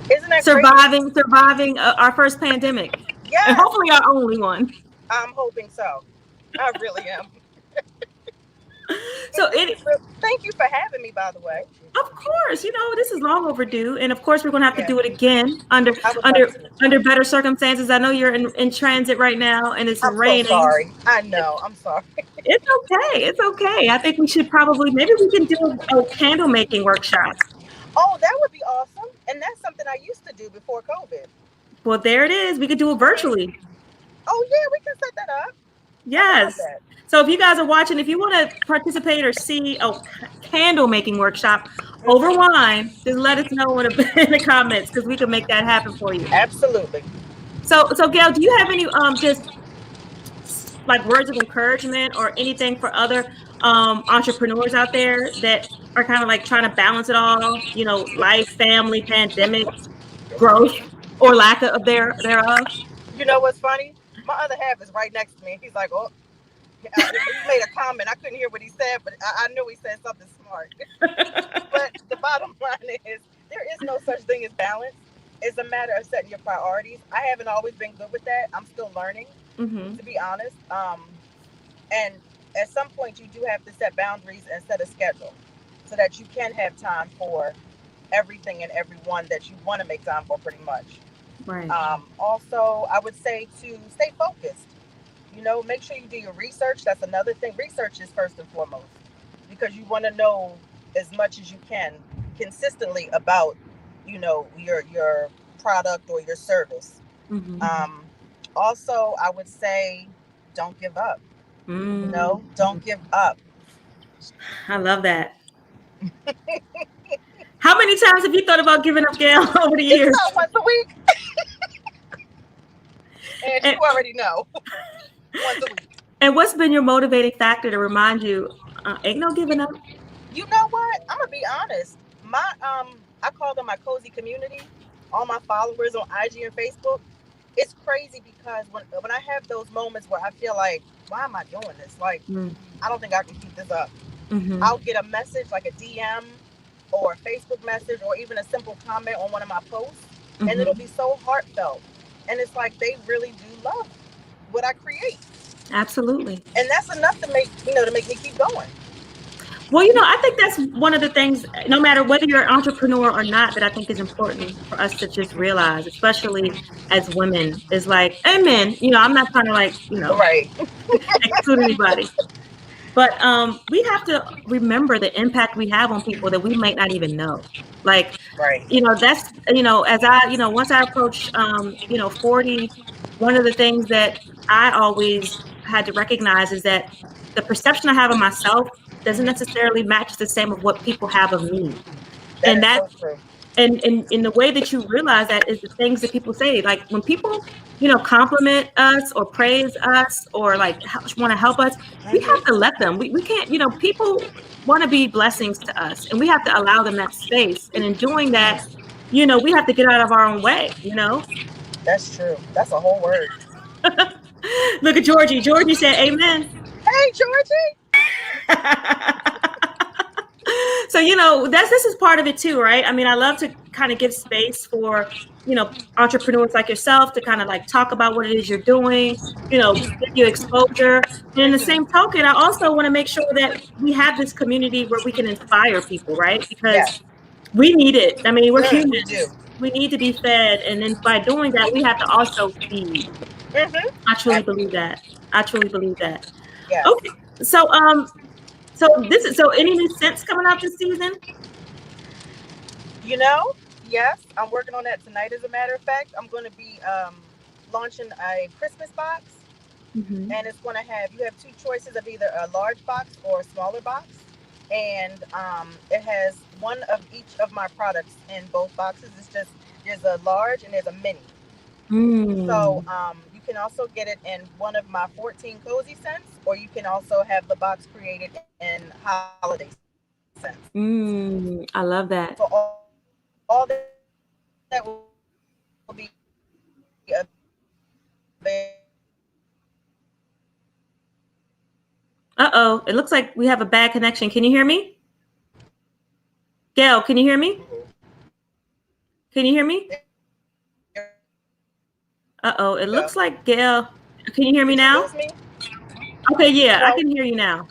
isn't that crazy? surviving our first pandemic, and Yes, hopefully our only one. I'm hoping so. I really am. So But this is real. Thank you for having me, by the way. of course, this is long overdue, and of course, we're going to have to Yeah, do it again under I would love under to. under better circumstances. I know you're in transit right now, and it's I'm so raining. sorry. I know. I'm sorry. It's okay. It's okay. I think we should probably maybe we can do a candle making workshop. Oh, that would be awesome. And that's something I used to do before COVID. Well, there it is. We could do it virtually. Oh yeah, we can set that up. I would love Yes. that. So if you guys are watching, if you want to participate or see a candle making workshop over Hmm. wine, just let us know in the comments because we can make that happen for you. Absolutely. So Gail, do you have any just like words of encouragement or anything for other entrepreneurs out there that are kind of like trying to balance it all, life, family, pandemic, growth, or lack of thereof? You know what's funny? My other half is right next to me. He's like, oh, he made a comment. I couldn't hear what he said, but I knew he said something smart. But the bottom line is, there is no such thing as balance. It's a matter of setting your priorities. I haven't always been good with that. I'm still learning, Mm-hmm. to be honest. And at some point, you do have to set boundaries and set a schedule so that you can have time for everything and everyone that you want to make time for, pretty much. Right. Also, I would say to stay focused. Make sure you do your research. That's another thing. Research is first and foremost, because you want to know as much as you can consistently about, your product or your service. Mm-hmm. Also, I would say don't give up. Mm. Don't give up. I love that. How many times have you thought about giving up, Gail, over the It's years? not once a week, and And, you already know. Once a week. and what's been your motivating factor to remind you, ain't no giving up? You know what? I'm gonna be honest. I call them my cozy community. All my followers on IG and Facebook. It's crazy because when I have those moments where I feel like, why am I doing this? Like, I don't think I can keep this up. Mm-hmm. I'll get a message like a DM or a Facebook message or even a simple comment on one of my posts, and it'll be so heartfelt. And it's like they really do love what I create. Absolutely. And that's enough to make me keep going. Well, I think that's one of the things, no matter whether you're an entrepreneur or not, that I think is important for us to just realize, especially as women, is like, and men, I'm not trying to Right. exclude anybody, but we have to remember the impact we have on people that we might not even know. Like, Right. that's, as once I approach, 40, one of the things that I always had to recognize is that the perception I have of myself doesn't necessarily match the same of what people have of me. That And is that, so true. and in the way that you realize that is the things that people say. Like when people, compliment us or praise us or like want to help us, we have to let them. We can't, people want to be blessings to us and we have to allow them that space. And in doing that, we have to get out of our own way, That's true. That's a whole word. Look at Georgie. Georgie said, amen. Hey, Georgie. So, this is part of it too, right? I mean, I love to kind of give space for, entrepreneurs like yourself to kind of like talk about what it is you're doing, give you exposure. And in the same token, I also want to make sure that we have this community where we can inspire people, right? Because Yes. we need it. I mean, we're We humans. do. We need to be fed. And then by doing that, we have to also feed. I truly believe that. I truly believe that. Yes. Okay. So, any new scents coming out this season? Yes, I'm working on that tonight. As a matter of fact, I'm going to be launching a Christmas box, and it's going to have you have two choices of either a large box or a smaller box, and it has one of each of my products in both boxes. It's just there's a large and there's a mini. So you can also get it in one of my 14 cozy scents, or you can also have the box created in holiday scents. I love that. So all that will be Uh-oh, it looks like we have a bad connection. Can you hear me? Gail, can you hear me? Can you hear me? Uh-oh, it looks like Gail. Can you hear me now? Okay, yeah, I can hear you now.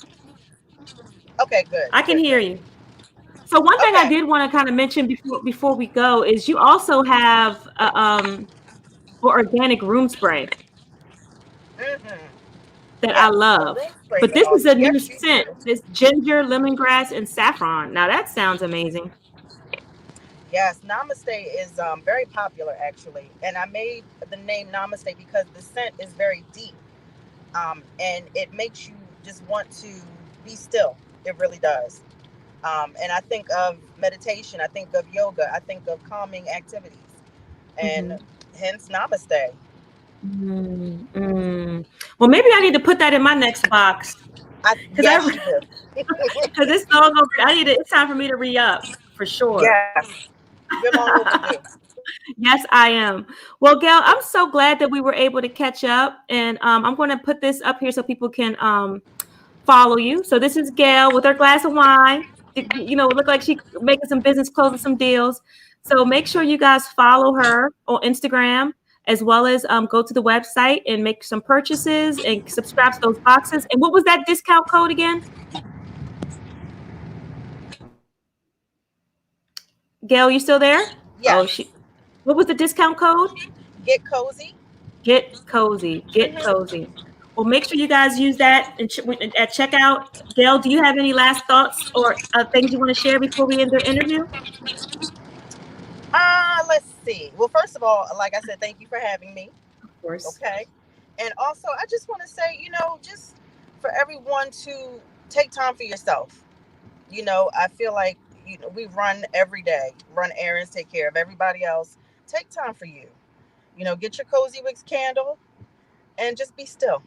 Okay, good. I can hear you. So one thing I did want to kind of mention before we go is you also have organic room spray that I love. But this is a new scent. This ginger, lemongrass, and saffron. Now that sounds amazing. Yes, Namaste is very popular actually, and I made the name Namaste because the scent is very deep, and it makes you just want to be still. It really does. And I think of meditation, I think of yoga, I think of calming activities, and hence Namaste. Well, maybe I need to put that in my next box. Yes, you do. Because it's long over. It's time for me to re-up for sure. Yes, you're long overdue. Yes, I am. Well, Gail, I'm so glad that we were able to catch up, and I'm going to put this up here so people can follow you. So this is Gail with her glass of wine. You know, look like she making some business, closing some deals. So make sure you guys follow her on Instagram, as well as go to the website and make some purchases and subscribe to those boxes. And what was that discount code again? Gail, you still there? Oh, Yes. what was the discount code? Get cozy. Get cozy. Get Mm-hmm. cozy. Well, make sure you guys use that at checkout. Gail, do you have any last thoughts or things you want to share before we end the interview? Let's see. Well, first of all, like I said, thank you for having me. Of course. Okay. And also, I just want to say, just for everyone to take time for yourself. I feel like, we run every day, run errands, take care of everybody else. Take time for you. Get your Cozy Wicks candle and just be still.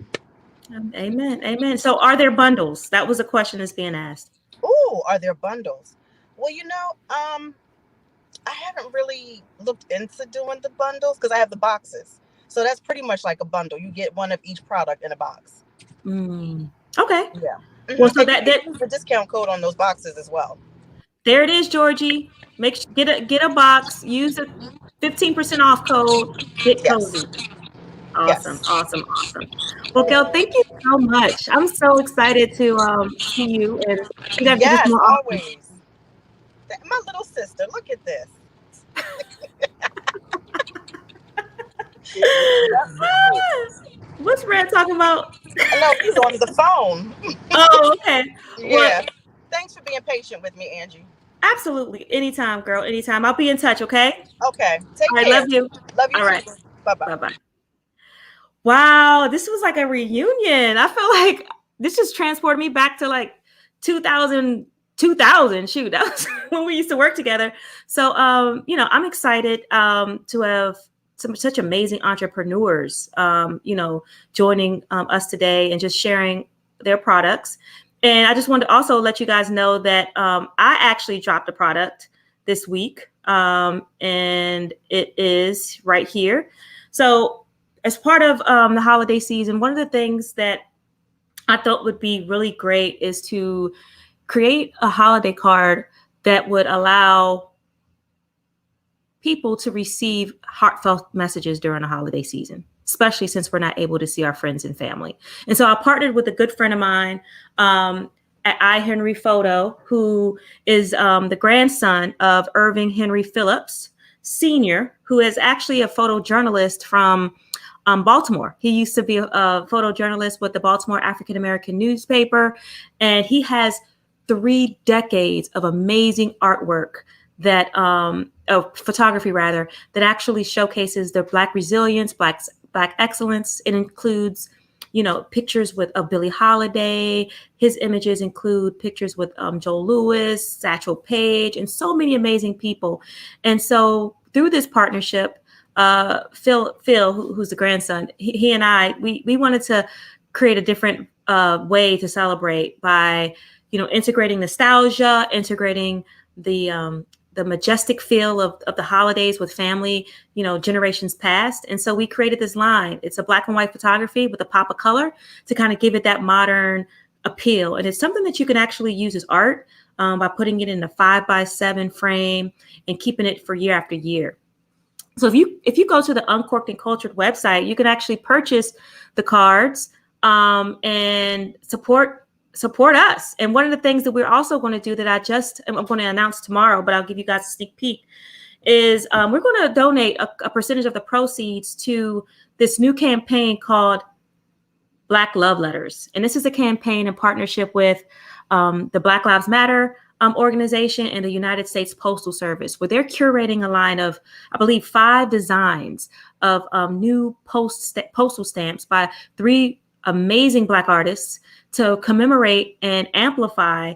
Amen. Amen. So are there bundles? That was a question that's being asked. Ooh, are there bundles? Well, I haven't really looked into doing the bundles because I have the boxes. So that's pretty much like a bundle. You get one of each product in a box. Okay. Yeah. Well, so And you that can use the discount code on those boxes as well. there it is, Georgie. Get a box. Use the 15% off code. Get Yes. cozy. Awesome. Yes. Awesome. Awesome. Well, Gail, thank you so much. I'm so excited to see you, and you got to do this Yes, more often. always. My little sister, look at this. What's Red talking about? No, he's on the phone. Oh, okay. Well, Yeah. Thanks for being patient with me, Angie. absolutely. Anytime, girl. Anytime. I'll be in touch, okay? Okay. Take All right. care. Love you. Love you All right. too. Bye bye. Bye-bye. Wow. This was like a reunion. I feel like this just transported me back to like 2000, 2000. Shoot, that was when we used to work together. So, I'm excited to have such amazing entrepreneurs, joining us today and just sharing their products. And I just wanted to also let you guys know that I actually dropped a product this week, and it is right here. So, as part of the holiday season, one of the things that I thought would be really great is to create a holiday card that would allow people to receive heartfelt messages during the holiday season, especially since we're not able to see our friends and family. And so I partnered with a good friend of mine at I. Henry Photo, who is the grandson of Irving Henry Phillips Sr., who is actually a photojournalist from Baltimore. He used to be a photojournalist with the Baltimore African American newspaper, and he has 3 decades of amazing artwork that of photography rather, that actually showcases their Black resilience, Black excellence. It includes, pictures of Billie Holiday. His images include pictures with Joel Lewis, Satchel Paige, and so many amazing people. And so through this partnership, Phil, who's the grandson, he and I, we wanted to create a different way to celebrate by, integrating nostalgia, integrating the majestic feel of the holidays with family, generations past. And so we created this line. It's a black and white photography with a pop of color to kind of give it that modern appeal. And it's something that you can actually use as art by putting it in a 5x7 frame and keeping it for year after year. So if you go to the Uncorked and Cultured website, you can actually purchase the cards and support us. And one of the things that we're also going to do that I'm going to announce tomorrow, but I'll give you guys a sneak peek, is we're going to donate a percentage of the proceeds to this new campaign called Black Love Letters. And this is a campaign in partnership with the Black Lives Matter organization and the United States Postal Service, where they're curating a line of, I believe, 5 designs of new postal stamps by 3 amazing Black artists to commemorate and amplify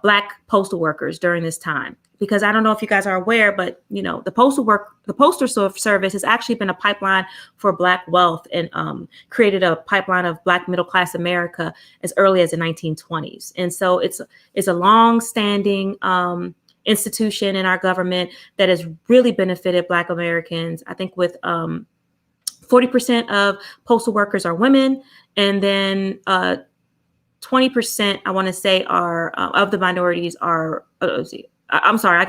Black postal workers during this time. Because I don't know if you guys are aware, but the postal service has actually been a pipeline for Black wealth and created a pipeline of Black middle class America as early as the 1920s. And so it's a long-standing institution in our government that has really benefited Black Americans. I think with 40% of postal workers are women, and then 20%, I want to say, are of the minorities are. I'm sorry,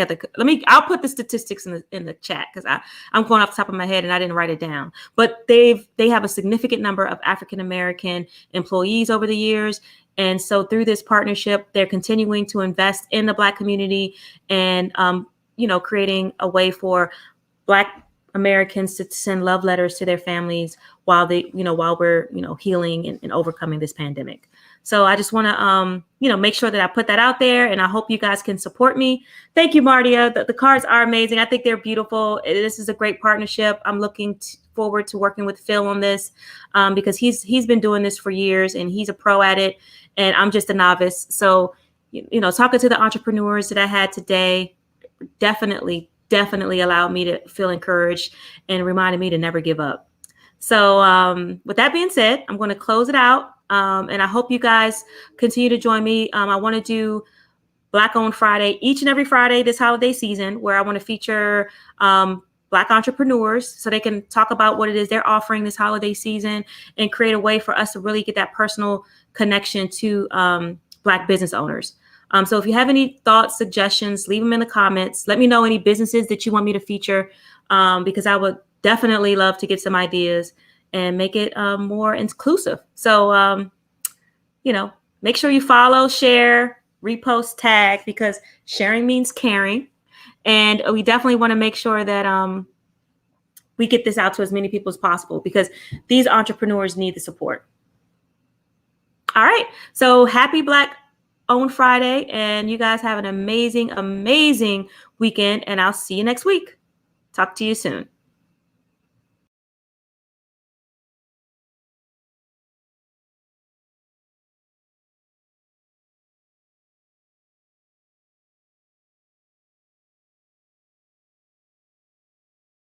I'll put the statistics in the chat because I'm going off the top of my head and I didn't write it down. But they have a significant number of African American employees over the years. And so through this partnership, they're continuing to invest in the Black community and, creating a way for Black Americans to send love letters to their families while we're, healing and overcoming this pandemic. So I just want to, make sure that I put that out there, and I hope you guys can support me. Thank you, Martia. The cards are amazing. I think they're beautiful. This is a great partnership. I'm looking forward to working with Phil on this because he's been doing this for years and he's a pro at it, and I'm just a novice. So, talking to the entrepreneurs that I had today definitely allowed me to feel encouraged and reminded me to never give up. So with that being said, I'm going to close it out. And I hope you guys continue to join me. I want to do Black Owned Friday each and every Friday this holiday season, where I want to feature Black entrepreneurs so they can talk about what it is they're offering this holiday season and create a way for us to really get that personal connection to Black business owners. So if you have any thoughts, suggestions, leave them in the comments. Let me know any businesses that you want me to feature because I would definitely love to get some ideas and make it more inclusive. So, make sure you follow, share, repost, tag, because sharing means caring. And we definitely want to make sure that we get this out to as many people as possible because these entrepreneurs need the support. All right. So happy Black Owned Friday. And you guys have an amazing, amazing weekend. And I'll see you next week. Talk to you soon.